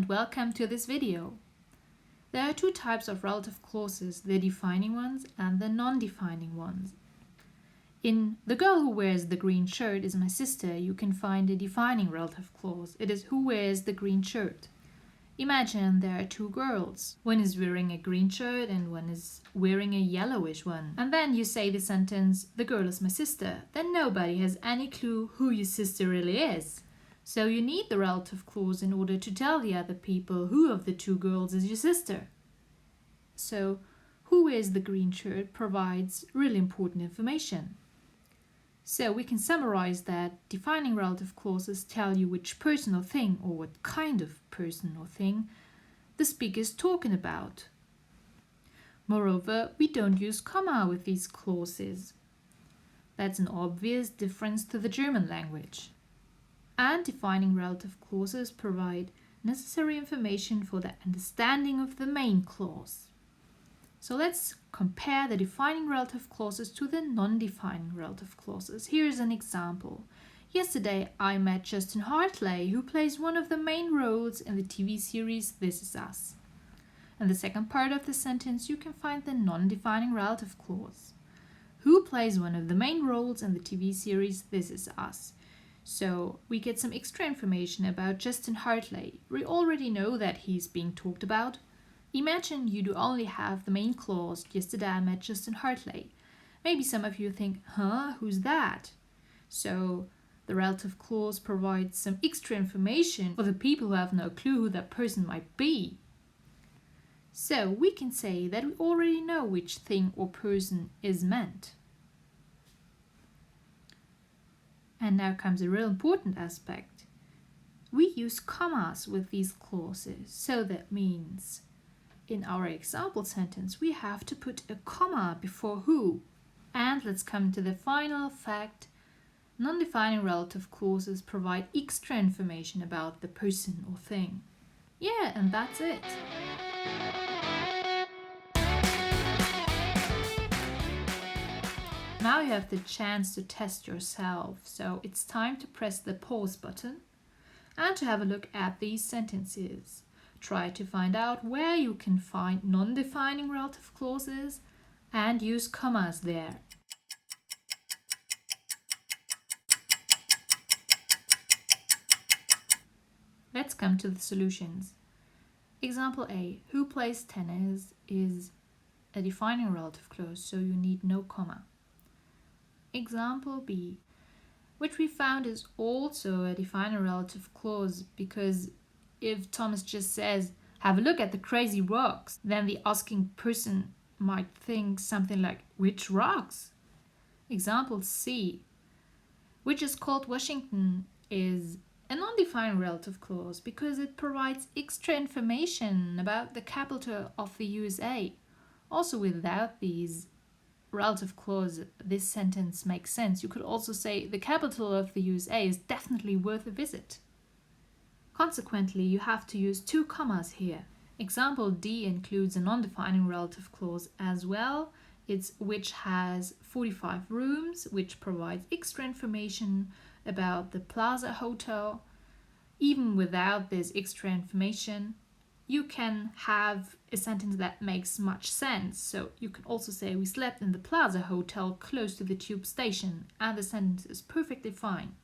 and welcome to this video. There are two types of relative clauses, the defining ones and the non-defining ones. In "The girl who wears the green shirt is my sister," you can find a defining relative clause. It is who wears the green shirt. Imagine there are two girls. One is wearing a green shirt and one is wearing a yellowish one. And then you say the sentence, "The girl is my sister." Then nobody has any clue who your sister really is. So you need the relative clause in order to tell the other people who of the two girls is your sister. So who wears the green shirt provides really important information. So we can summarize that defining relative clauses tell you which person or thing, or what kind of person or thing, the speaker is talking about. Moreover, we don't use comma with these clauses. That's an obvious difference to the German language. And defining relative clauses provide necessary information for the understanding of the main clause. So let's compare the defining relative clauses to the non-defining relative clauses. Here is an example. Yesterday I met Justin Hartley, who plays one of the main roles in the TV series This Is Us. In the second part of the sentence you can find the non-defining relative clause. Who plays one of the main roles in the TV series This Is Us? So we get some extra information about Justin Hartley. We already know that he's being talked about. Imagine you do only have the main clause, "Yesterday I met Justin Hartley." Maybe some of you think, who's that? So the relative clause provides some extra information for the people who have no clue who that person might be. So we can say that we already know which thing or person is meant. And now comes a real important aspect. We use commas with these clauses. So that means in our example sentence we have to put a comma before who. And let's come to the final fact. Non-defining relative clauses provide extra information about the person or thing. Yeah, and that's it. Now you have the chance to test yourself, so it's time to press the pause button and to have a look at these sentences. Try to find out where you can find non-defining relative clauses and use commas there. Let's come to the solutions. Example A, who plays tennis is a defining relative clause, so you need no comma. Example B, which we found is also a defining relative clause, because if Thomas just says, "Have a look at the crazy rocks," then the asking person might think something like, "Which rocks?" Example C, which is called Washington, is a non-defining relative clause because it provides extra information about the capital of the USA. Also, without these relative clause, this sentence makes sense. You could also say the capital of the USA is definitely worth a visit. Consequently, you have to use two commas here. Example D includes a non-defining relative clause as well. It's which has 45 rooms, which provides extra information about the Plaza Hotel. Even without this extra information, you can have a sentence that makes much sense. So you can also say, "We slept in the Plaza Hotel close to the tube station," and the sentence is perfectly fine.